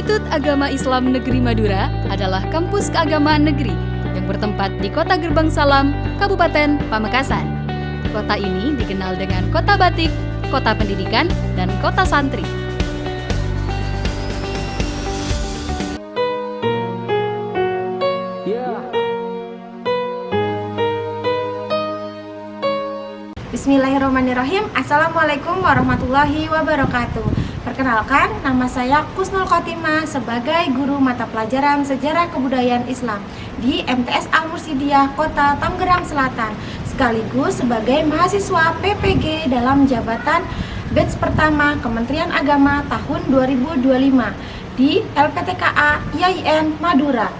Institut Agama Islam Negeri Madura adalah kampus keagamaan negeri yang bertempat di Kota Gerbang Salam, Kabupaten Pamekasan. Kota ini dikenal dengan kota batik, kota pendidikan, dan kota santri. Bismillahirrahmanirrahim. Assalamualaikum warahmatullahi wabarakatuh. Perkenalkan, nama saya Kusnul Khotimah sebagai guru mata pelajaran Sejarah Kebudayaan Islam di MTS Al-Mursidiyah Kota Tangerang Selatan, sekaligus sebagai mahasiswa PPG dalam jabatan batch pertama Kementerian Agama tahun 2025 di LPTKA IAIN Madura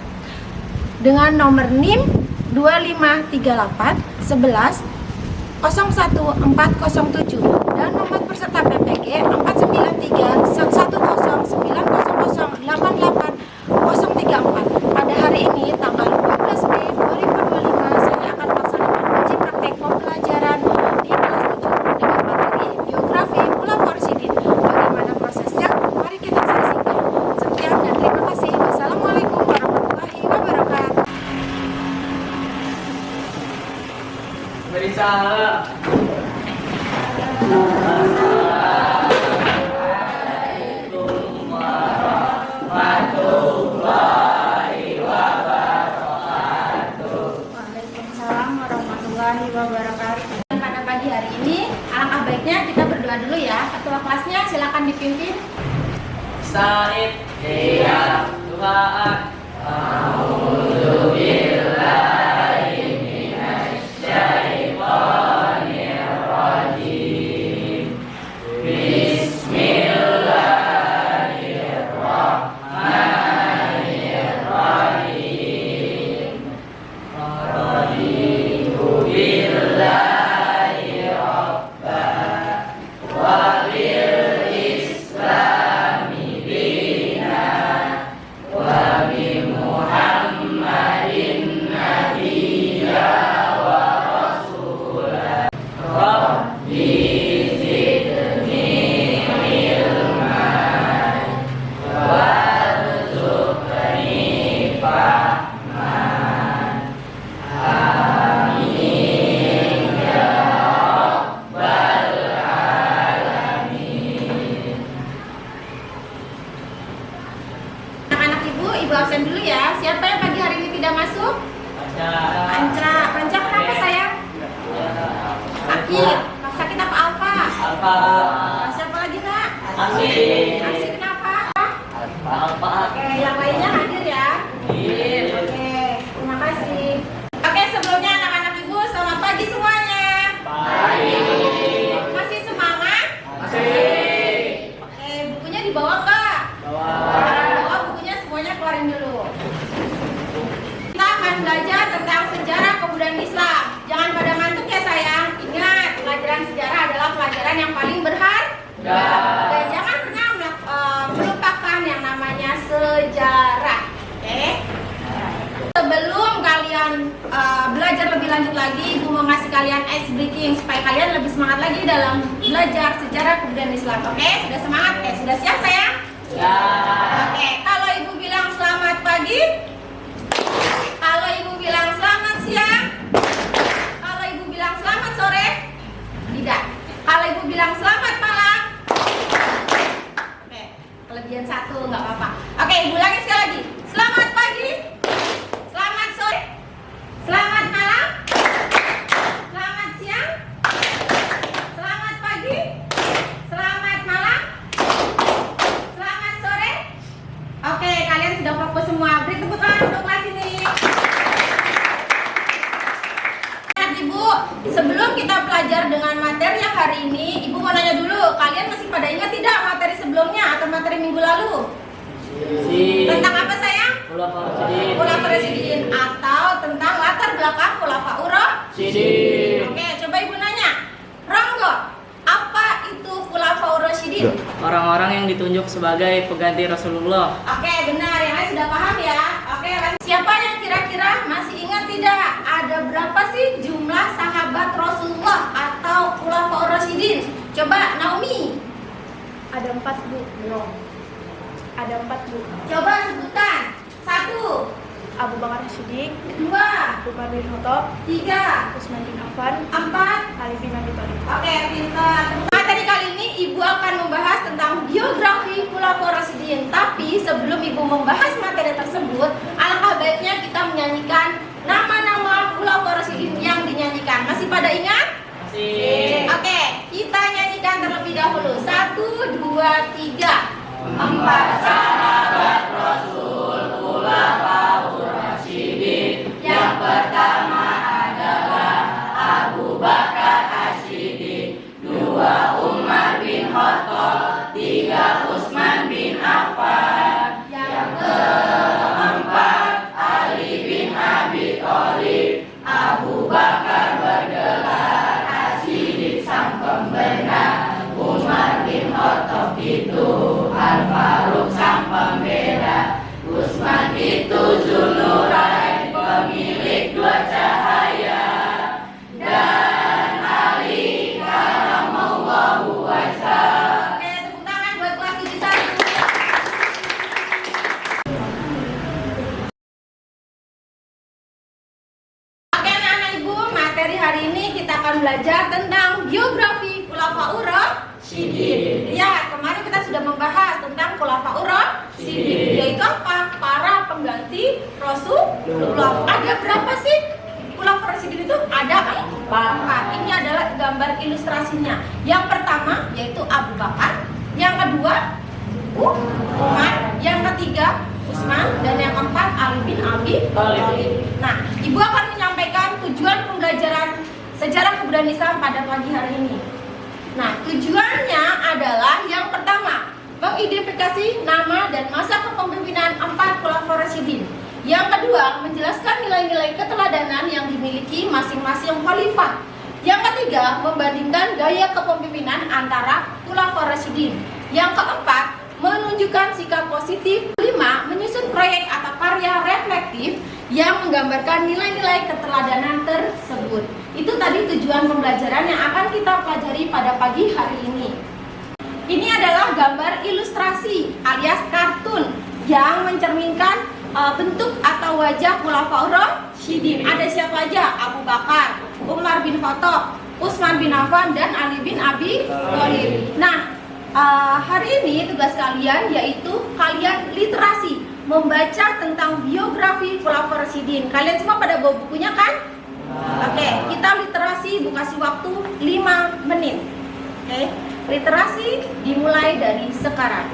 dengan nomor NIM 2538 11 01407 dan nomor peserta PPG 4931090088034. Pada hari ini tanggal 12 Mei 2025 saya akan melaksanakan uji praktek pembelajaran di kelas 7 dengan materi Geografi Pulau Forsythien. Bagaimana prosesnya? Mari kita saksikan. Sekian dan terima kasih. Wassalamualaikum warahmatullahi wabarakatuh. Waalaikumsalam warahmatullahi wabarakatuh. Pada pagi hari ini, alangkah baiknya kita berdoa dulu ya. Ketua kelasnya silakan dipimpin. Said, iya, duhaan. A'udzubillahi minasyaitonir rajim. Bismillahirrahmanirrahim. Raditu billahi rabban wa bil islami dinan wa bi Muhammadin nabiyya wa rasulah. Rabbi zidni ilman warzuqni fahman. Amin ya rabbal alamin. Anak-anak ibu absen dulu ya. Siapa yang pagi hari ini tidak masuk? Panca kenapa sayang? Sakit. Sakit apa Alfa? Alfa. Siapa lagi nak? Asih. Asih kenapa? Alfa. Oke, yang lainnya hadir ya. Oke, terima kasih. Oke, sebelumnya anak-anak ibu selamat pagi semuanya. Masih semangat? Oke, bukunya dibawa nggak? Bawa bukunya semuanya keluarin dulu. Kita akan belajar tentang sejarah kebudayaan Islam. Jangan pada ngantuk ya sayang. Ingat, pelajaran sejarah adalah pelajaran yang paling berharga. Dan jangan pernah melupakan yang namanya sejarah. Oke? Sebelum kalian belajar lebih lanjut lagi, Ibu mau ngasih kalian ice breaking supaya kalian lebih semangat lagi dalam belajar sejarah kebudayaan Islam. Oke? Sudah semangat? Sudah siap sayang? Oke, kalau Ibu bilang selamat pagi, kalau Ibu bilang selamat siang, kalau Ibu bilang selamat sore, tidak. Kalau Ibu bilang selamat malam, oke, kelebihan satu nggak apa-apa. Oke, Ibu ulangi sekali lagi. Selamat pagi, selamat sore, selamat malam, selamat siang, selamat pagi, selamat malam, selamat sore. Oke, kalian sudah fokus semua. Beri tepuk tangan untuk kelas ini. Ibu, sebelum kita belajar dengan materi yang hari ini, Ibu mau nanya dulu, kalian masih pada ingat tidak materi sebelumnya atau materi minggu lalu? Tentang apa sayang? Khulafaur Rasyidin atau tentang latar belakang Khulafaur Rasyidin. Oke, coba Ibu nanya. Ronggo, apa itu Khulafaur Rasyidin? Orang-orang yang ditunjuk sebagai pengganti Rasulullah. Oke, benar. Yang lain sudah paham ya? Oke, siapa yang kira-kira masih ingat tidak? Ada berapa sih jumlah sahabat Rasulullah atau Khulafaur Rasyidin? Coba Naomi. Ada 4 Bu. Belum. Ada 4, Bu. Coba sebutkan. 1, Abu Bakar Siddiq, 2, Umar bin Khattab, 3, Utsman bin Affan, 4. Ali bin Abi Thalib. Oke, pintar. Materi kali ini Ibu akan membahas tentang biografi Khulafaur Rasyidin. Tapi sebelum Ibu membahas materi tersebut, alangkah baiknya kita menyanyikan nama-nama Khulafaur Rasyidin yang dinyanyikan. Masih pada ingat? Masih. Oke, kita nyanyikan terlebih dahulu. 1, 2, 3. 4 sahabat Rasul Khulafaur Rasyidin. Yang pertama adalah Abu Bakar As-Siddiq, 2 Umar bin Khattab, 3 Utsman bin Affan, yang keempat Ali bin Abi Thalib. Abu Bakar bergelar As-Siddiq sang pembenar, Umar bin Khattab itu Al-Faruq sang pembela, Utsman itu Zulnurain pemilik 2 cahaya, dan Ali karamallahu wajhah. Oke, tepuk tangan buat kelas 71. Oke, anak-anak Ibu, materi hari ini kita akan belajar tentang biografi Khulafaur Rasyidin. Ya, kemarin kita sudah membahas tentang Khulafaur Rasyidin, yaitu apa? Para pengganti Rasulullah. Ada berapa sih Khulafaur Rasyidin itu? Ada 4. Ini adalah gambar ilustrasinya. Yang pertama yaitu Abu Bakar, yang kedua Umar, yang ketiga Utsman, dan yang keempat Ali bin Abi Thalib. Nah, Ibu akan menyampaikan tujuan pembelajaran sejarah kebudayaan Islam pada pagi hari ini. Nah, tujuannya adalah yang pertama, mengidentifikasi nama dan masa kepemimpinan 4 Khulafaur Rasyidin. Yang kedua, menjelaskan nilai-nilai keteladanan yang dimiliki masing-masing khalifah. Yang ketiga, membandingkan gaya kepemimpinan antara Khulafaur Rasyidin. Yang keempat, menunjukkan sikap positif. 5, menyusun proyek atau karya reflektif yang menggambarkan nilai-nilai keteladanan tersebut. Itu tadi tujuan pembelajaran yang akan kita pelajari pada pagi hari ini. Ini adalah gambar ilustrasi alias kartun yang mencerminkan bentuk atau wajah Khulafaur Rasyidin. Ada siapa aja? Abu Bakar, Umar bin Khattab, Utsman bin Affan, dan Ali bin Abi Thalib. Nah, hari ini tugas kalian yaitu kalian literasi, membaca tentang biografi Khulafaur Rasyidin. Kalian semua pada bawa bukunya kan? Oke, kita literasi, Bu kasih waktu 5 menit. Oke, literasi dimulai dari sekarang.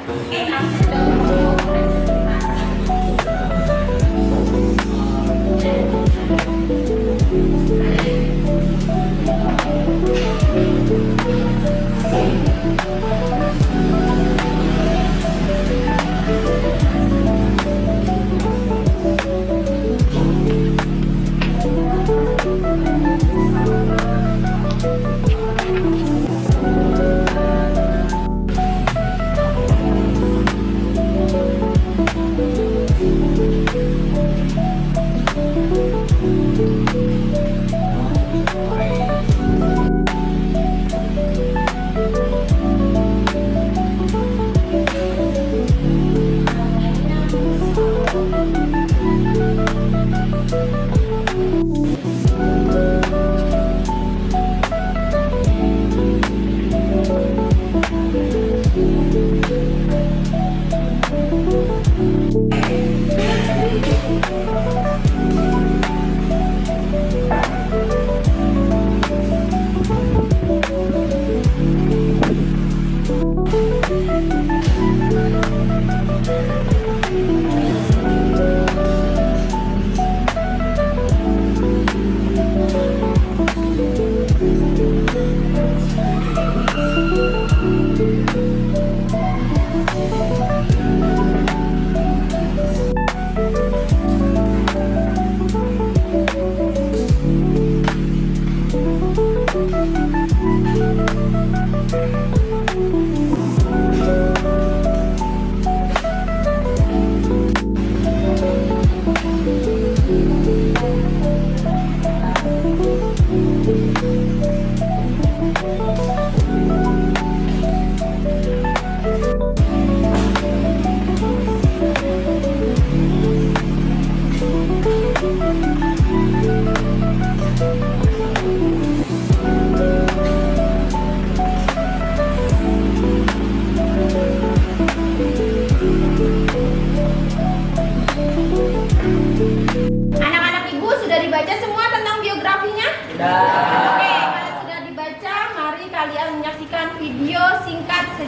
Oke, kalau sudah dibaca, mari kalian menyaksikan video singkat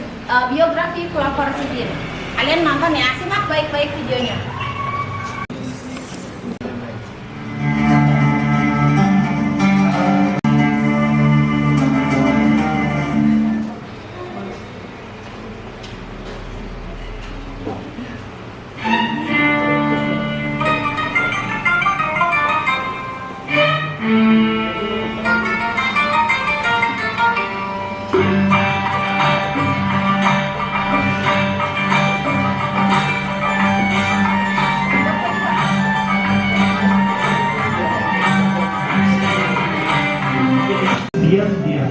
biografi Khulafaur Rasyidin. Kalian nonton ya, simak baik-baik videonya. Diam-diam.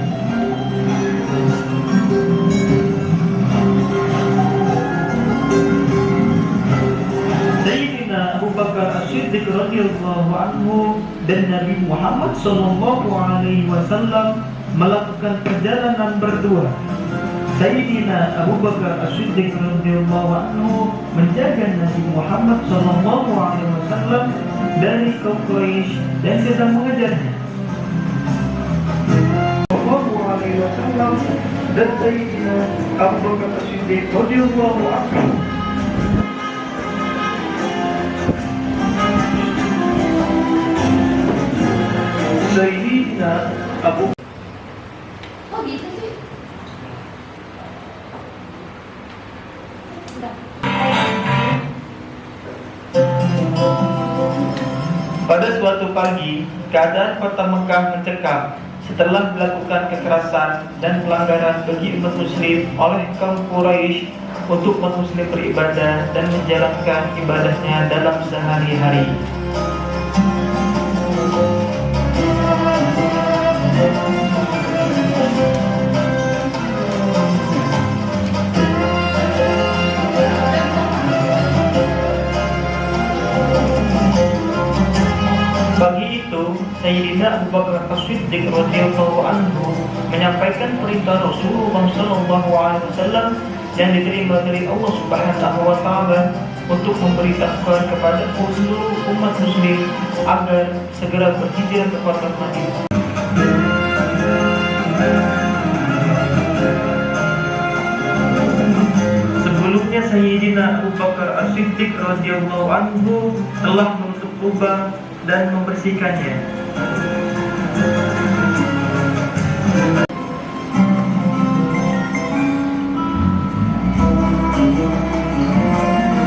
Sayyidina Abu Bakar As-Siddiq radhiyallahu anhu dan Nabi Muhammad sallallahu alaihi wasallam melakukan perjalanan berdua. Sayyidina Abu Bakar As-Siddiq radhiyallahu anhu menjaga Nabi Muhammad sallallahu alaihi wasallam dari kaum Quraisy dan sedang mengejarnya. Dan Sayyidina Abu Bakar As-Siddiq radhiyallahu anhu Sayyidina Abu Kok gitu sih? Pada suatu pagi, keadaan kota Mekah mencekam setelah dilakukan kekerasan dan pelanggaran bagi umat muslim oleh kaum Quraisy untuk umat muslim beribadah dan menjalankan ibadahnya dalam sehari-hari. Pagi itu, Sayyidina Abu Bakar As-Siddiq radhiyallahu anhu menyampaikan perintah Rasulullah sallallahu alaihi wasallam yang diterima dari Allah Subhanahu wa taala untuk memberitahukan kepada seluruh umat muslim agar segera berhijrah ke kota Madinah. Sebelumnya Sayyidina Abu Bakar As-Siddiq radhiyallahu anhu telah menutup lubang dan membersihkannya.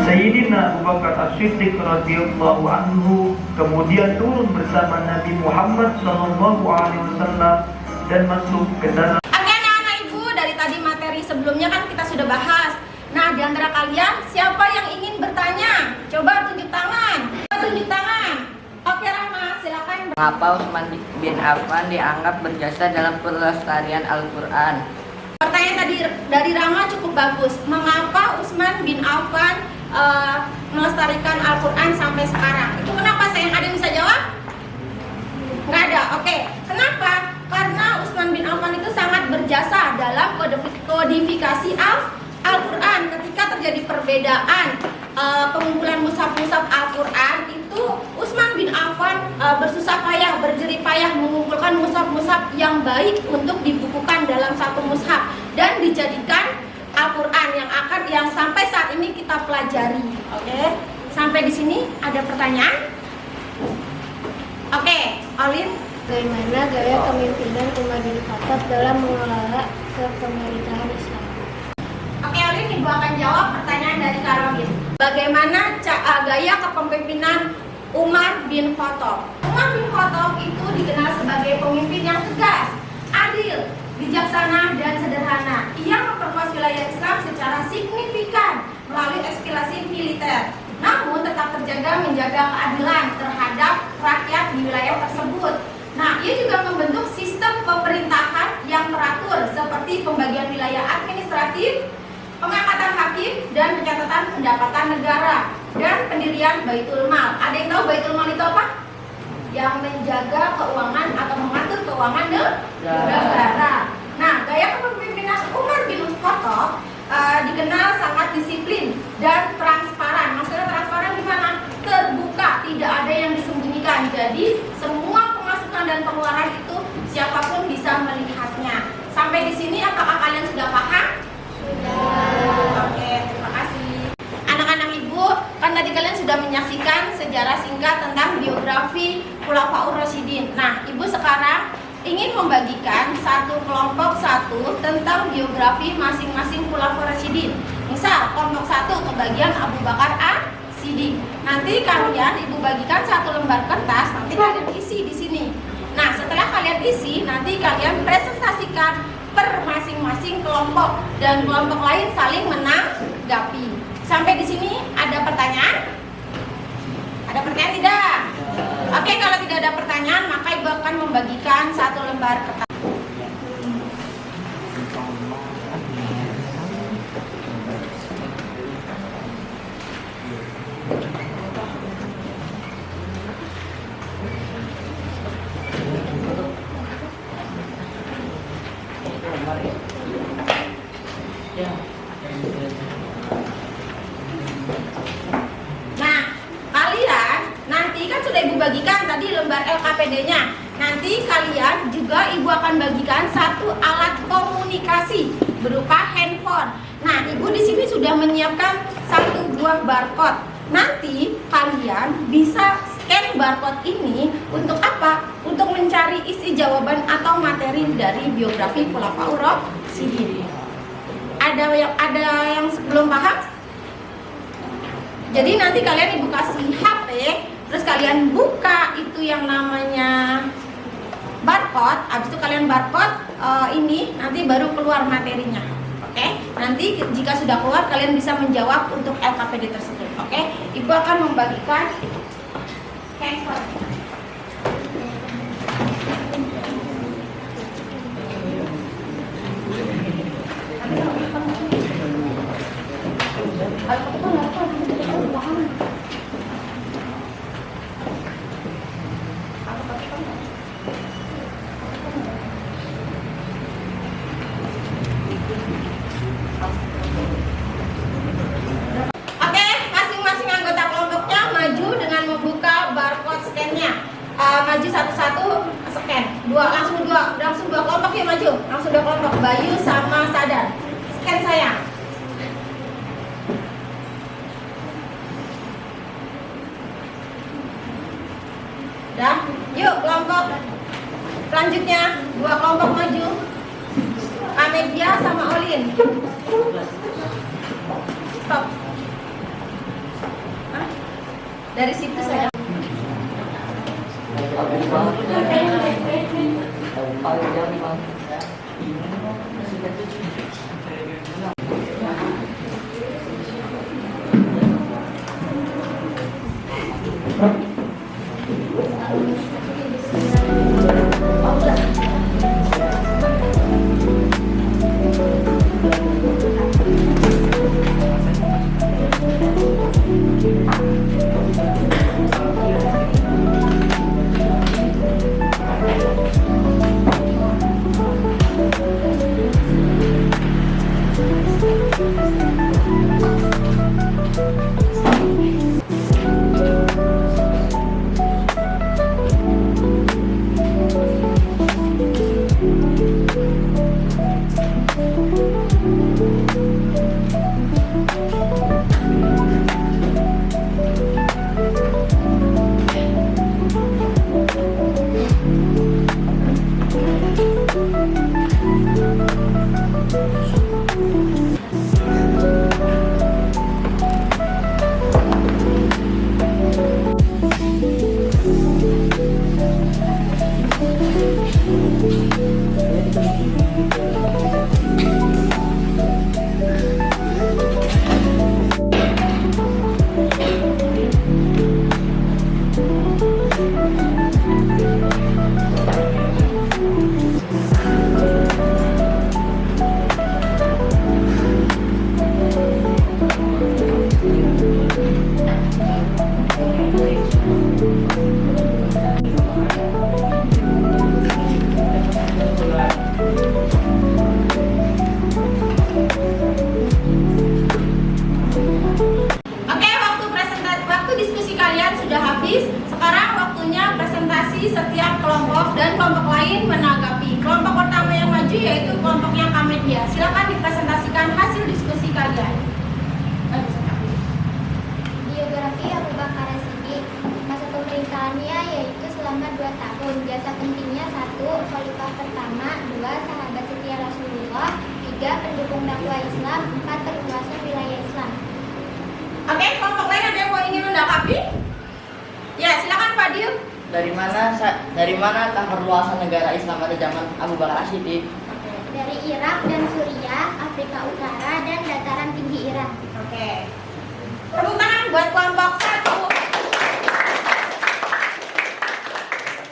Sayyidina Abu Bakar As-Siddiq radhiyallahu anhu kemudian turun bersama Nabi Muhammad sallallahu alaihi wasallam dan masuk ke dalam. Oke anak-anak ibu, dari tadi materi sebelumnya kan kita sudah bahas. Nah, di antara kalian siapa yang ingin bertanya? Coba tunjuk tangan. Tunjuk tangan. Oke Rahma, silakan. Mengapa Utsman bin Affan dianggap berjasa dalam pelestarian Al-Quran? Pertanyaan tadi dari Rahma cukup bagus. Mengapa Utsman bin Affan melestarikan Al-Quran sampai sekarang? Itu kenapa? Sayang, ada yang bisa jawab? Nggak ada. Oke. Kenapa? Karena Utsman bin Affan itu sangat berjasa dalam kodifikasi Al-Quran. Ketika terjadi perbedaan pengumpulan mushaf-mushaf Al-Quran, itu Utsman bin Affan bersusah payah, berjerih payah mengumpulkan mushaf-mushaf yang baik untuk dibukukan dalam satu mushaf dan dijadikan Al-Quran yang sampai saat ini kita pelajari. Oke, sampai di sini ada pertanyaan? Oke, Alin. Bagaimana gaya kepemimpinan Umar bin Khattab dalam mengelola kepemerintahan Islam? Oke, Alin, Ibu akan jawab pertanyaan dari Karolin. Bagaimana gaya kepemimpinan Umar bin Khattab? Umar bin Khattab itu dikenal sebagai pemimpin yang tegas, adil, bijaksana, dan sederhana. Ia memperluas wilayah Islam secara signifikan melalui eskalasi militer, namun tetap menjaga keadilan terhadap rakyat di wilayah tersebut. Nah, ia juga membentuk sistem pemerintahan yang teratur seperti pembagian wilayah administratif, pengangkatan hakim, dan pencatatan pendapatan negara, dan pendirian Baitul Mal. Ada yang tahu Baitul Mal itu apa? Yang menjaga keuangan atau mengatur keuangan negara. Nah, gaya kepemimpinan Umar bin Khattab dikenal sangat disiplin dan transparan. Maksudnya transparan gimana? Terbuka, tidak ada yang disembunyikan. Jadi semua pemasukan dan pengeluaran itu sudah menyaksikan sejarah singkat tentang biografi Khulafaur Rasyidin. Nah, Ibu sekarang ingin membagikan satu kelompok satu tentang biografi masing-masing Khulafaur Rasyidin. Misal, kelompok satu kebagian Abu Bakar As-Siddiq. Nanti kalian Ibu bagikan satu lembar kertas, nanti kalian isi di sini. Nah, setelah kalian isi, nanti kalian presentasikan per masing-masing kelompok dan kelompok lain saling menanggapi. Sampai di sini ada pertanyaan? Ada pertanyaan tidak? Oke, kalau tidak ada pertanyaan, maka Ibu akan membagikan satu lembar kertas. Nah, kalian nanti kan sudah Ibu bagikan tadi lembar LKPD-nya. Nanti kalian juga Ibu akan bagikan satu alat komunikasi berupa handphone. Nah, Ibu di sini sudah menyiapkan satu buah barcode. Nanti kalian bisa scan barcode ini untuk apa? Untuk mencari isi jawaban atau materi dari biografi Khulafaur Rasyidin. Ada yang belum paham? Jadi nanti kalian Ibu kasih HP, terus kalian buka itu yang namanya barcode. Habis itu kalian barcode ini, nanti baru keluar materinya. Oke? Nanti jika sudah keluar kalian bisa menjawab untuk LKPD tersebut. Oke? Ibu akan membagikan handphone. Oke, masing-masing anggota kelompoknya maju dengan membuka barcode scan-nya. Maju satu-satu, scan. Langsung dua kelompok ya maju. Langsung dua kelompok, Bayu sama Sadar. Scan saya. Dah, yuk kelompok selanjutnya, dua kelompok maju. Kamedia sama Olin. Stop. Hah? Dari situ saya. setiap kelompok dan kelompok lain menanggapi. Kelompok pertama yang maju yaitu kelompoknya Kamedia. Silakan dipresentasikan hasil diskusi kalian. Biografi Nabi Abu Bakar As-Siddiq. Masa pemerintahannya yaitu selama 2 tahun. Jasa pentingnya 1. Khalifah pertama, 2. Sahabat setia Rasulullah, 3. Pendukung dakwah Islam, 4. Perluasan wilayah Islam. Oke, kelompok lain ada yang mau ingin menanggapi? Ya, silakan Fadil. Dari manakah perluasan negara Islam pada zaman Abu Bakar As-Siddiq? Dari Irak dan Suriah, Afrika Utara, dan dataran tinggi Iran. Oke. Tepuk tangan buat kelompok 1.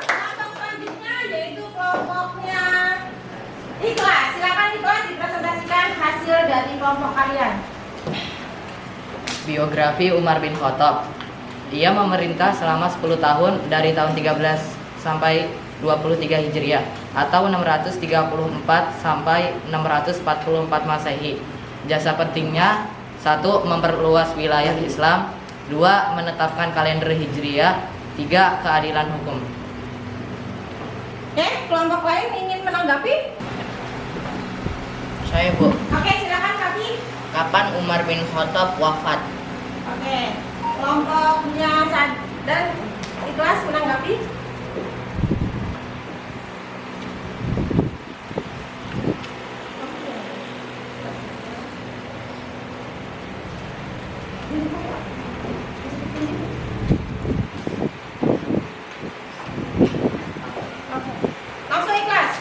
Kelompok selanjutnya yaitu kelompoknya Ikhlas. Silakan Ikhlas dipresentasikan hasil dari kelompok kalian. Biografi Umar bin Khattab. Ia memerintah selama 10 tahun dari tahun 13 sampai 23 Hijriah atau 634 sampai 644 Masehi. Jasa pentingnya 1. Memperluas wilayah Islam, 2. Menetapkan kalender Hijriah, 3. Keadilan hukum. Oke, kelompok lain ingin menanggapi? Saya, Bu. Oke, silakan Kaki. Kapan Umar bin Khattab wafat? Oke, kelompoknya Sad dan Ikhlas menanggapi? Langsung Ikhlas.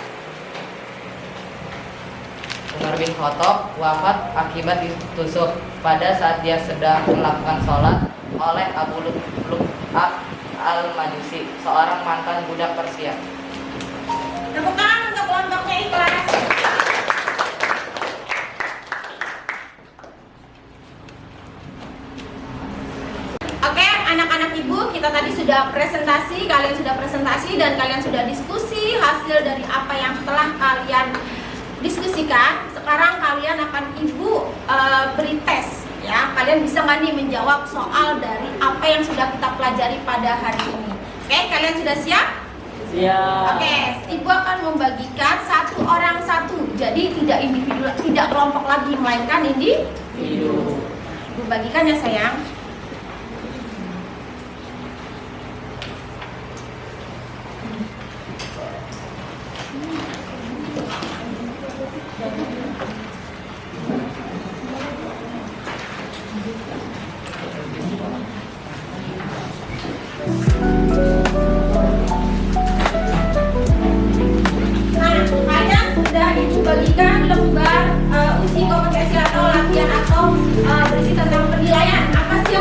Umar bin Khattab wafat akibat ditusuk pada saat dia sedang melakukan sholat oleh Abu Lu'ab al-Majusi, seorang mantan budak Persia. Tepuk tangan untuk kelompoknya Ikhlas. Oke, anak-anak ibu, kita tadi sudah presentasi, kalian sudah presentasi dan kalian sudah diskusi hasil dari apa yang telah kalian diskusikan. Sekarang kalian akan ibu beri tes, ya. Kalian bisa nggak nih menjawab soal dari apa yang sudah kita pelajari pada hari ini? Oke, kalian sudah siap? Siap. Oke, ibu akan membagikan 1 orang 1. Jadi tidak individu, tidak kelompok lagi, melainkan individu. Ibu bagikan ya sayang. Nah, kalian sudah ibu bagikan lembar uji kompetensi atau latihan atau berisi tentang penilaian. Apa sih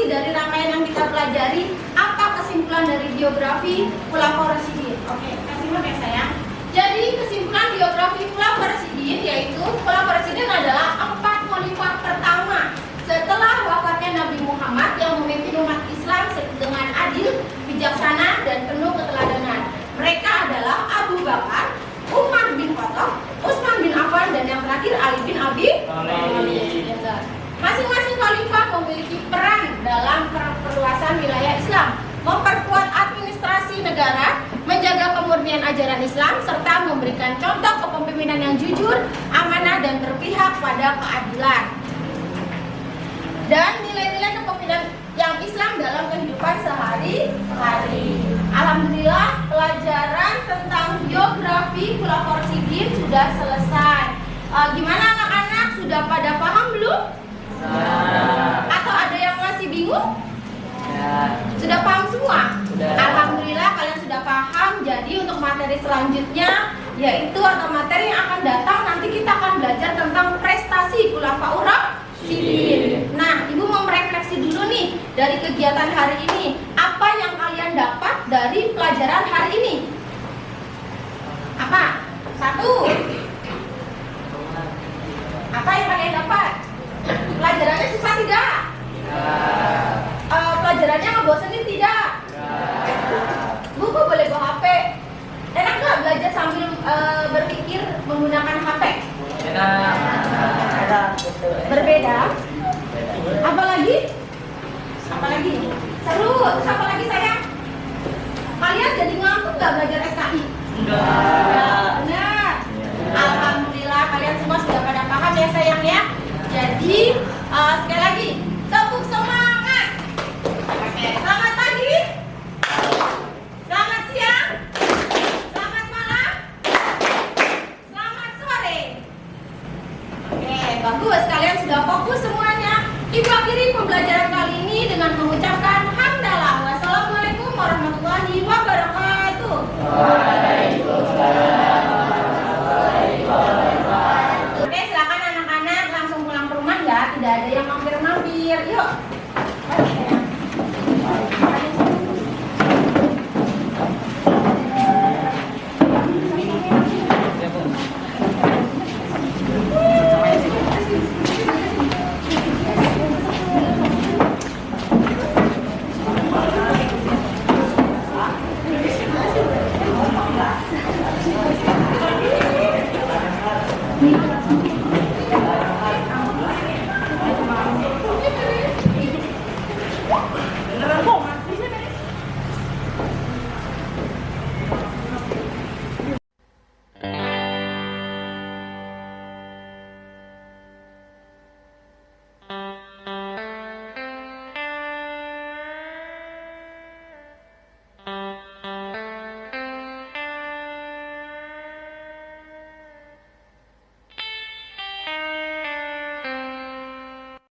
dari rangkaian yang kita pelajari, apa kesimpulan dari biografi Khulafaur Rasyidin? Oke, kasih mic ya sayang. Jadi kesimpulan biografi Khulafaur Rasyidin yaitu Khulafaur Rasyidin adalah 4 khalifah pertama setelah wafatnya Nabi Muhammad yang memimpin umat Islam dengan adil, bijaksana, dan penuh keteladanan. Mereka adalah Abu Bakar, Umar bin Khattab, Utsman bin Affan, dan yang terakhir Ali bin Abi Thalib. Masing-masing khalifah memiliki peran dalam perluasan wilayah Islam, memperkuat administrasi negara, menjaga kemurnian ajaran Islam, serta memberikan contoh kepemimpinan yang jujur, amanah, dan berpihak pada keadilan. Dan nilai-nilai kepemimpinan yang Islam dalam kehidupan sehari-hari. Alhamdulillah, pelajaran tentang biografi Khulafaur Rasyidin sudah selesai. Gimana anak-anak, sudah pada paham belum? Atau ada yang masih bingung? Sudah paham semua? Alhamdulillah kalian sudah paham. Jadi untuk materi selanjutnya yaitu atau materi yang akan datang, nanti kita akan belajar tentang prestasi Khulafaur Rasyidin. Nah, Ibu mau merefleksi dulu nih dari kegiatan hari ini. Apa yang kalian dapat dari pelajaran hari ini? Apa? 1. Apa yang kalian dapat? Pelajarannya susah tidak? Pelajarannya ngebosenin tidak? Bu, boleh bawa HP? Enak nggak belajar sambil berpikir menggunakan HP? Berbeda. Apalagi? Seru. Terus apa lagi sayang? Kalian jadi ngantuk nggak belajar SKI? Enggak. Benar. Alhamdulillah kalian semua sudah pada paham ya sayang ya. Jadi sekali lagi tepuk semangat. Oke, selamat pagi. Selamat siang. Selamat malam. Selamat sore. Oke, bagus. Kalian sudah fokus semuanya. Ibu akhiri pembelajaran kali ini dengan mengucapkan hamdalah. Wassalamualaikum warahmatullahi wabarakatuh. Oke, silakan anak-anak langsung pulang ke rumah ya. Tidak ada yang mampir-mampir. Yuk. Oke.